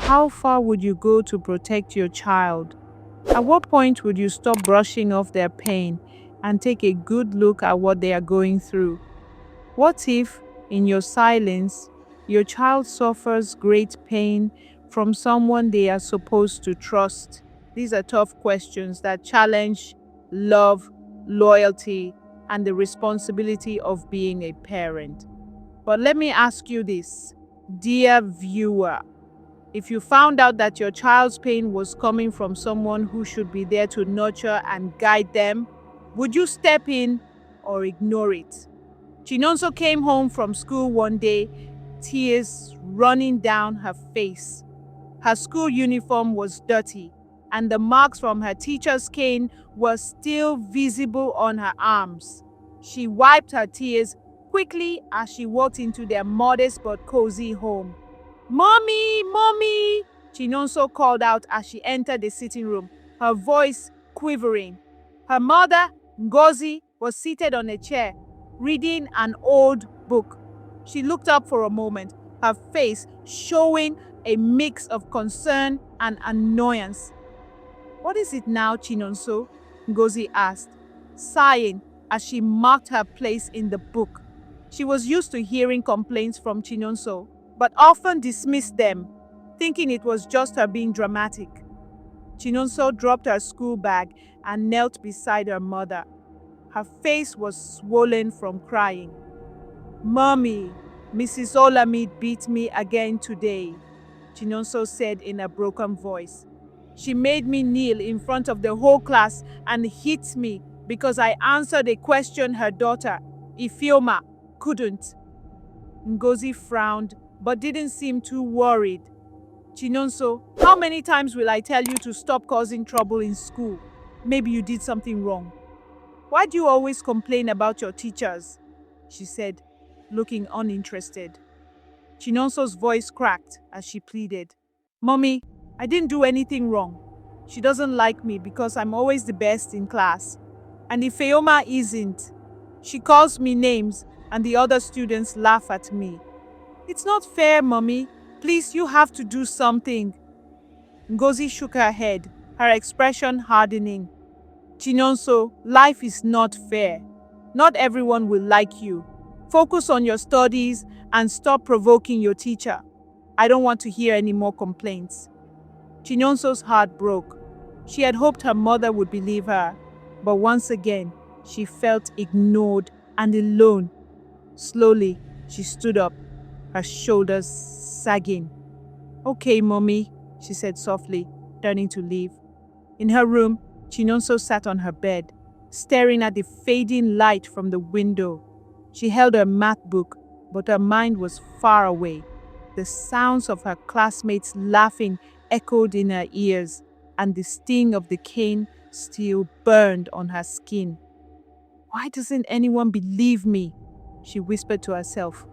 How far would you go to protect your child? At what point would you stop brushing off their pain and take a good look at what they are going through? What if, in your silence, your child suffers great pain from someone they are supposed to trust? These are tough questions that challenge love, loyalty, and the responsibility of being a parent. But let me ask you this, dear viewer. If you found out that your child's pain was coming from someone who should be there to nurture and guide them, would you step in or ignore it? Chinonso came home from school one day, tears running down her face. Her school uniform was dirty, and the marks from her teacher's cane were still visible on her arms. She wiped her tears quickly as she walked into their modest but cozy home. "Mommy, Mommy!" Chinonso called out as she entered the sitting room, her voice quivering. Her mother, Ngozi, was seated on a chair, reading an old book. She looked up for a moment, her face showing a mix of concern and annoyance. "What is it now, Chinonso?" Ngozi asked, sighing as she marked her place in the book. She was used to hearing complaints from Chinonso, but often dismissed them, thinking it was just her being dramatic. Chinonso dropped her school bag and knelt beside her mother. Her face was swollen from crying. "Mommy, Mrs. Olamide beat me again today," Chinonso said in a broken voice. "She made me kneel in front of the whole class and hit me because I answered a question her daughter, Ifeoma, couldn't." Ngozi frowned but didn't seem too worried. "Chinonso, how many times will I tell you to stop causing trouble in school? Maybe you did something wrong." "Why do you always complain about your teachers?" she said, looking uninterested. Chinonso's voice cracked as she pleaded. "Mommy, I didn't do anything wrong. She doesn't like me because I'm always the best in class. And Ifeoma isn't. She calls me names and the other students laugh at me. It's not fair, Mommy. Please, you have to do something." Ngozi shook her head, her expression hardening. "Chinonso, life is not fair. Not everyone will like you. Focus on your studies and stop provoking your teacher. I don't want to hear any more complaints." Chinonso's heart broke. She had hoped her mother would believe her, but once again, she felt ignored and alone. Slowly, she stood up, her shoulders sagging. "Okay, Mommy," she said softly, turning to leave. In her room, Chinonso sat on her bed, staring at the fading light from the window. She held her math book, but her mind was far away. The sounds of her classmates laughing echoed in her ears, and the sting of the cane still burned on her skin. "Why doesn't anyone believe me?" she whispered to herself.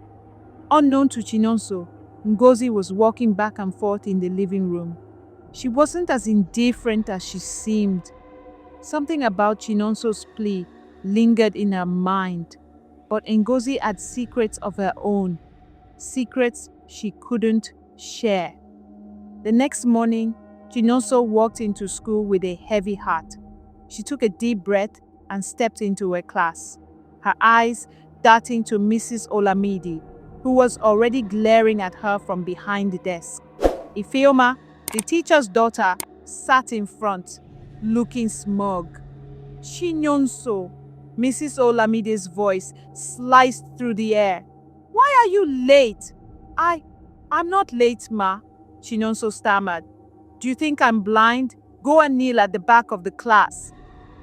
Unknown to Chinonso, Ngozi was walking back and forth in the living room. She wasn't as indifferent as she seemed. Something about Chinonso's plea lingered in her mind, but Ngozi had secrets of her own, secrets she couldn't share. The next morning, Chinonso walked into school with a heavy heart. She took a deep breath and stepped into her class, her eyes darting to Mrs. Olamide, who was already glaring at her from behind the desk. Ifeoma, the teacher's daughter, sat in front, looking smug. "Chinonso," Mrs. Olamide's voice sliced through the air. "Why are you late?" I'm not late, Ma," Chinonso stammered. "Do you think I'm blind? Go and kneel at the back of the class."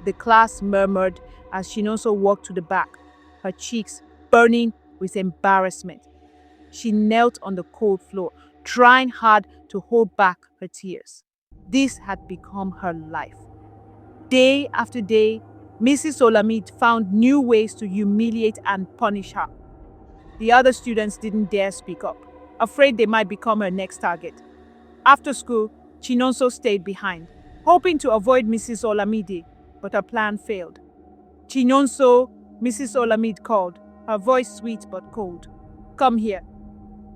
The class murmured as Chinonso walked to the back, her cheeks burning with embarrassment. She knelt on the cold floor, trying hard to hold back her tears. This had become her life. Day after day, Mrs. Olamide found new ways to humiliate and punish her. The other students didn't dare speak up, afraid they might become her next target. After school, Chinonso stayed behind, hoping to avoid Mrs. Olamide, but her plan failed. "Chinonso," Mrs. Olamide called, her voice sweet but cold. "Come here."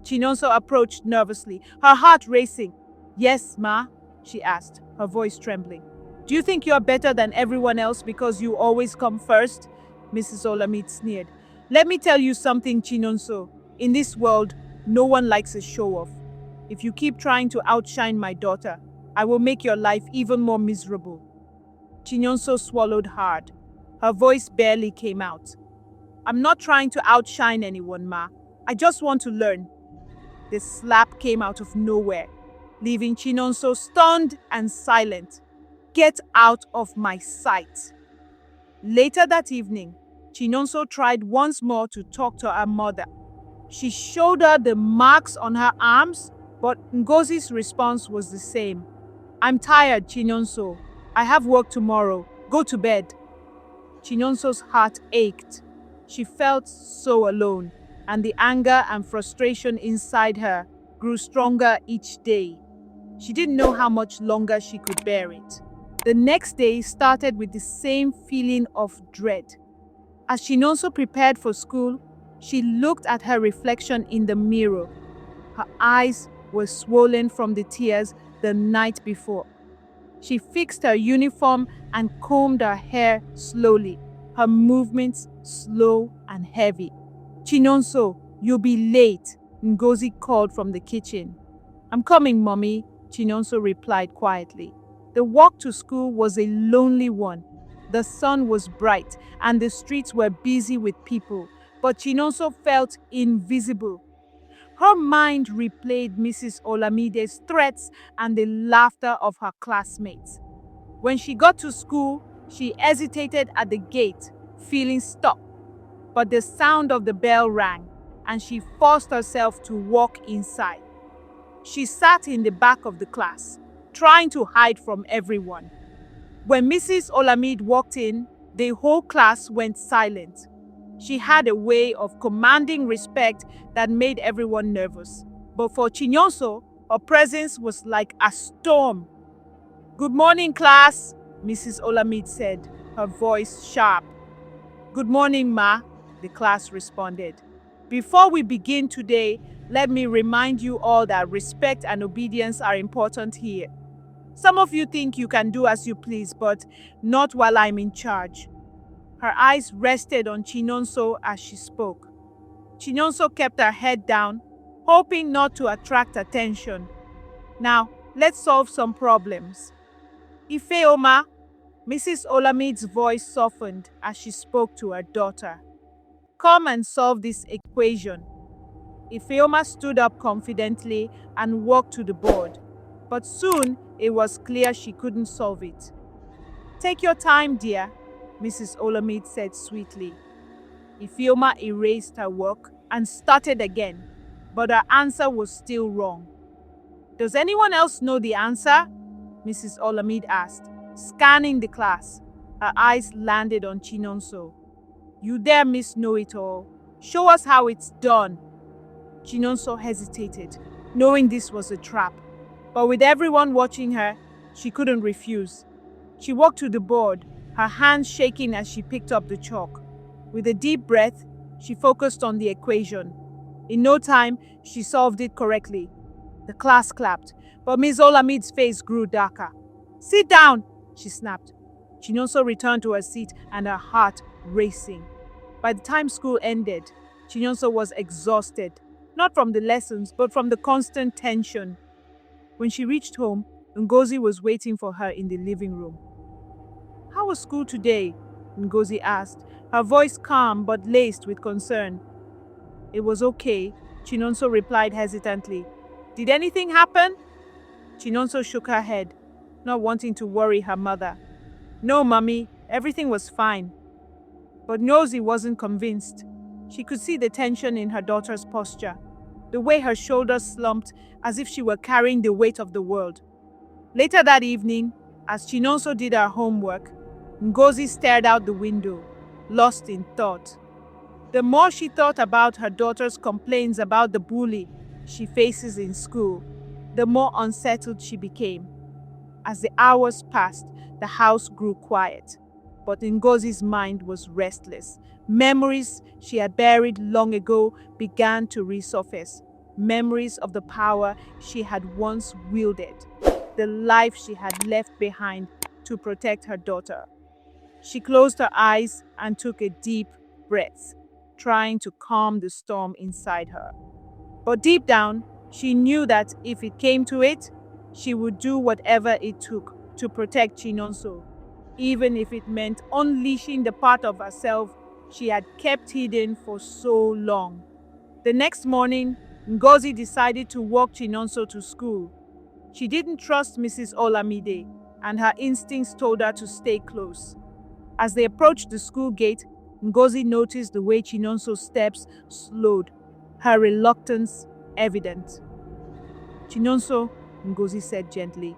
Chinonso approached nervously, her heart racing. Yes, Ma, she asked, her voice trembling. Do you think you're better than everyone else because you always come first? Mrs. Olamide sneered. Let me tell you something, Chinonso. In this world, no one likes a show-off. If you keep trying to outshine my daughter, I will make your life even more miserable. Chinonso swallowed hard. Her voice barely came out. I'm not trying to outshine anyone, Ma. I just want to learn. The slap came out of nowhere, leaving Chinonso stunned and silent. Get out of my sight. Later that evening, Chinonso tried once more to talk to her mother. She showed her the marks on her arms, but Ngozi's response was the same. I'm tired, Chinonso. I have work tomorrow. Go to bed. Chinonso's heart ached. She felt so alone, and the anger and frustration inside her grew stronger each day. She didn't know how much longer she could bear it. The next day started with the same feeling of dread. As Chinonso prepared for school, she looked at her reflection in the mirror. Her eyes were swollen from the tears the night before. She fixed her uniform and combed her hair slowly, her movements slow and heavy. Chinonso, you'll be late, Ngozi called from the kitchen. I'm coming, Mommy, Chinonso replied quietly. The walk to school was a lonely one. The sun was bright and the streets were busy with people, but Chinonso felt invisible. Her mind replayed Mrs. Olamide's threats and the laughter of her classmates. When she got to school, she hesitated at the gate, feeling stuck. But the sound of the bell rang, and she forced herself to walk inside. She sat in the back of the class, trying to hide from everyone. When Mrs. Olamide walked in, the whole class went silent. She had a way of commanding respect that made everyone nervous. But for Chinonso, her presence was like a storm. Good morning, class, Mrs. Olamide said, her voice sharp. Good morning, Ma, the class responded. Before we begin today, let me remind you all that respect and obedience are important here. Some of you think you can do as you please, but not while I'm in charge. Her eyes rested on Chinonso as she spoke. Chinonso kept her head down, hoping not to attract attention. Now, let's solve some problems. Ifeoma, Mrs. Olamide's voice softened as she spoke to her daughter. Come and solve this equation. Ifeoma stood up confidently and walked to the board, but soon it was clear she couldn't solve it. Take your time, dear, Mrs. Olamide said sweetly. Ifeoma erased her work and started again, but her answer was still wrong. Does anyone else know the answer? Mrs. Olamide asked, scanning the class. Her eyes landed on Chinonso. You dare miss know-it-all. Show us how it's done. Chinonso hesitated, knowing this was a trap. But with everyone watching her, she couldn't refuse. She walked to the board, her hands shaking as she picked up the chalk. With a deep breath, she focused on the equation. In no time, she solved it correctly. The class clapped, but Ms. Olamide's face grew darker. Sit down, she snapped. Chinonso returned to her seat and her heart racing. By the time school ended, Chinonso was exhausted, not from the lessons, but from the constant tension. When she reached home, Ngozi was waiting for her in the living room. How was school today? Ngozi asked, her voice calm but laced with concern. It was okay, Chinonso replied hesitantly. Did anything happen? Chinonso shook her head, not wanting to worry her mother. No, Mummy, everything was fine. But Ngozi wasn't convinced. She could see the tension in her daughter's posture, the way her shoulders slumped as if she were carrying the weight of the world. Later that evening, as Chinonso did her homework, Ngozi stared out the window, lost in thought. The more she thought about her daughter's complaints about the bully she faces in school, the more unsettled she became. As the hours passed, the house grew quiet, but Ngozi's mind was restless. Memories she had buried long ago began to resurface. memories of the power she had once wielded, the life she had left behind to protect her daughter. She closed her eyes and took a deep breath, trying to calm the storm inside her. But deep down, she knew that if it came to it, she would do whatever it took to protect Chinonso, even if it meant unleashing the part of herself she had kept hidden for so long. The next morning, Ngozi decided to walk Chinonso to school. She didn't trust Mrs. Olamide, and her instincts told her to stay close. As they approached the school gate, Ngozi noticed the way Chinonso's steps slowed, her reluctance evident. "Chinonso," Ngozi said gently,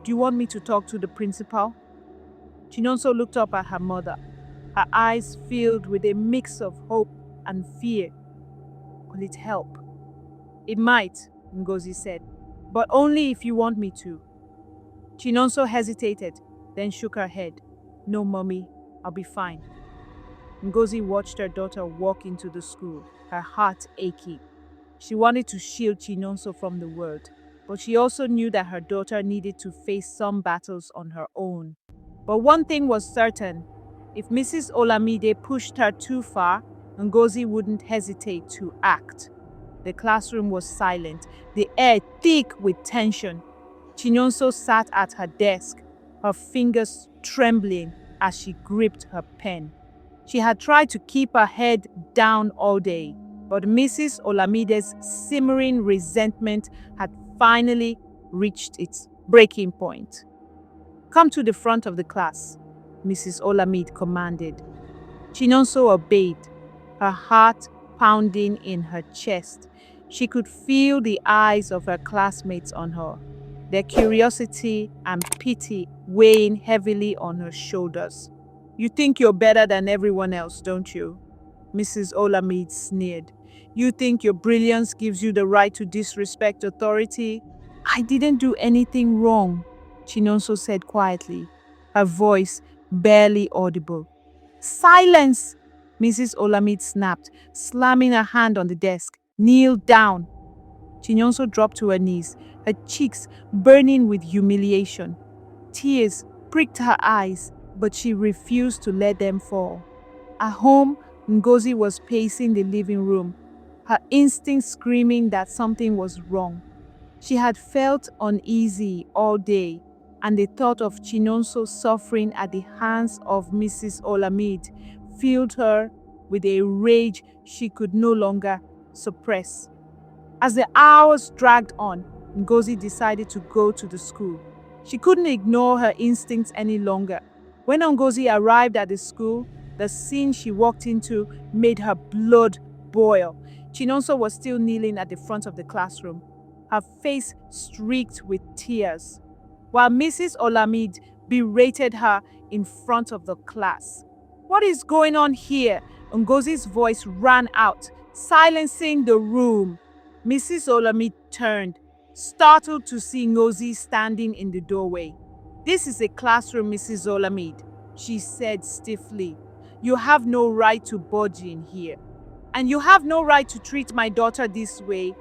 "do you want me to talk to the principal?" Chinonso looked up at her mother, her eyes filled with a mix of hope and fear. "Will it help?" "It might," Ngozi said, "but only if you want me to." Chinonso hesitated, then shook her head. "No, Mommy, I'll be fine." Ngozi watched her daughter walk into the school, her heart aching. She wanted to shield Chinonso from the world, but she also knew that her daughter needed to face some battles on her own. But one thing was certain: if Mrs. Olamide pushed her too far, Ngozi wouldn't hesitate to act. The classroom was silent, the air thick with tension. Chinonso sat at her desk, her fingers trembling as she gripped her pen. She had tried to keep her head down all day, but Mrs. Olamide's simmering resentment had finally reached its breaking point. "Come to the front of the class," Mrs. Olamide commanded. Chinonso obeyed, her heart pounding in her chest. She could feel the eyes of her classmates on her, their curiosity and pity weighing heavily on her shoulders. "You think you're better than everyone else, don't you?" Mrs. Olamide sneered. "You think your brilliance gives you the right to disrespect authority?" "I didn't do anything wrong," Chinonso said quietly, her voice barely audible. "Silence!" Mrs. Olamide snapped, slamming her hand on the desk. "Kneel down!" Chinonso dropped to her knees, her cheeks burning with humiliation. Tears pricked her eyes, but she refused to let them fall. At home, Ngozi was pacing the living room, her instincts screaming that something was wrong. She had felt uneasy all day, and the thought of Chinonso suffering at the hands of Mrs. Olamide filled her with a rage she could no longer suppress. As the hours dragged on, Ngozi decided to go to the school. She couldn't ignore her instincts any longer. When Ngozi arrived at the school, the scene she walked into made her blood boil. Chinonso was still kneeling at the front of the classroom, her face streaked with tears, while Mrs. Olamide berated her in front of the class. "What is going on here?" Ngozi's voice ran out, silencing the room. Mrs. Olamide turned, startled to see Ngozi standing in the doorway. "This is a classroom, Mrs. Olamide," she said stiffly. "You have no right to budge in here. And you have no right to treat my daughter this way."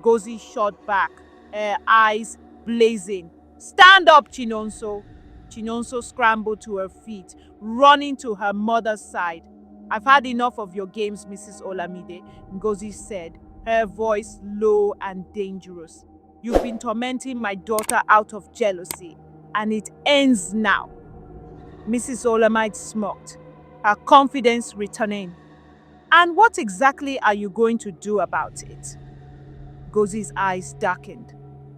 Ngozi shot back, her eyes blazing. "Stand up, Chinonso." Chinonso scrambled to her feet, running to her mother's side. "I've had enough of your games, Mrs. Olamide," Ngozi said, her voice low and dangerous. "You've been tormenting my daughter out of jealousy, and it ends now." Mrs. Olamide smirked, her confidence returning. "And what exactly are you going to do about it?" Ngozi's eyes darkened,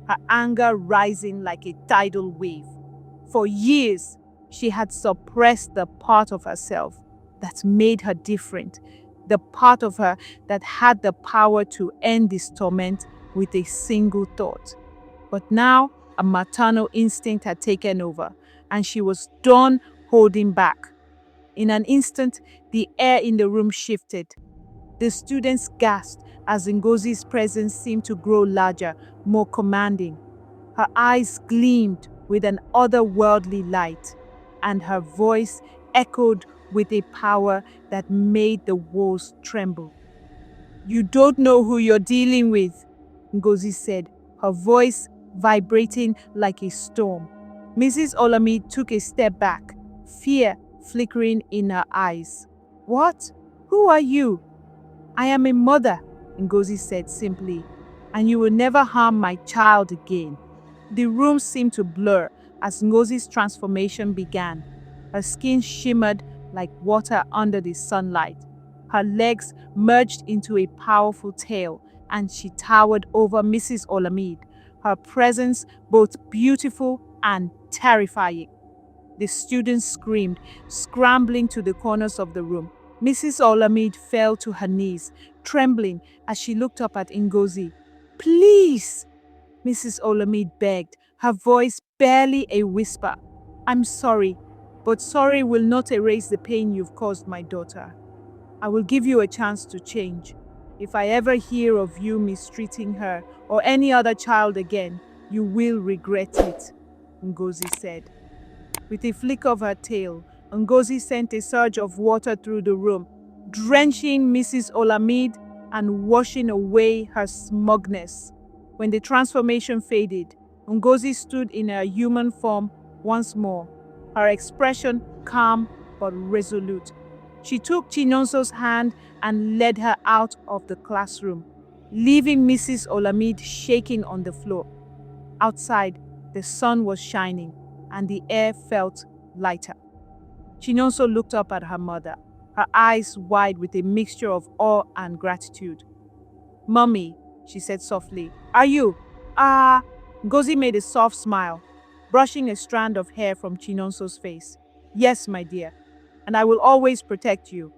her anger rising like a tidal wave. For years, she had suppressed the part of herself that made her different, the part of her that had the power to end this torment with a single thought. But now, a maternal instinct had taken over, and she was done holding back. In an instant, the air in the room shifted. The students gasped as Ngozi's presence seemed to grow larger, more commanding. Her eyes gleamed with an otherworldly light, and her voice echoed with a power that made the walls tremble. "You don't know who you're dealing with." Ngozi said, her voice vibrating like a storm. Mrs. Olamide took a step back, fear flickering in her eyes. What? Who are you? I am a mother, Ngozi said simply, and you will never harm my child again. The room seemed to blur as Ngozi's transformation began. Her skin shimmered like water under the sunlight. Her legs merged into a powerful tail, and she towered over Mrs. Olamide, her presence both beautiful and terrifying. The students screamed, scrambling to the corners of the room. Mrs. Olamide fell to her knees, trembling as she looked up at Ngozi. Please, Mrs. Olamide begged, her voice barely a whisper. I'm sorry, but sorry will not erase the pain you've caused my daughter. I will give you a chance to change. If I ever hear of you mistreating her or any other child again, you will regret it, Ngozi said. With a flick of her tail, Ngozi sent a surge of water through the room, drenching Mrs. Olamide and washing away her smugness. When the transformation faded, Ngozi stood in her human form once more, her expression calm but resolute. She took Chinonso's hand and led her out of the classroom, leaving Mrs. Olamide shaking on the floor. Outside, the sun was shining, and the air felt lighter. Chinonso looked up at her mother, her eyes wide with a mixture of awe and gratitude. Mommy, she said softly, are you? Ngozi made a soft smile, brushing a strand of hair from Chinonso's face. Yes, my dear, and I will always protect you.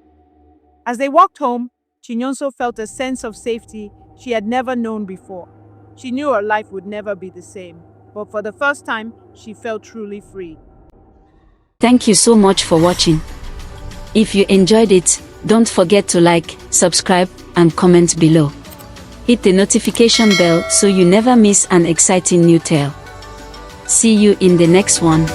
As they walked home, Chinonso felt a sense of safety she had never known before. She knew her life would never be the same, but for the first time, she felt truly free. Thank you so much for watching. If you enjoyed it, don't forget to like, subscribe, and comment below. Hit the notification bell so you never miss an exciting new tale. See you in the next one.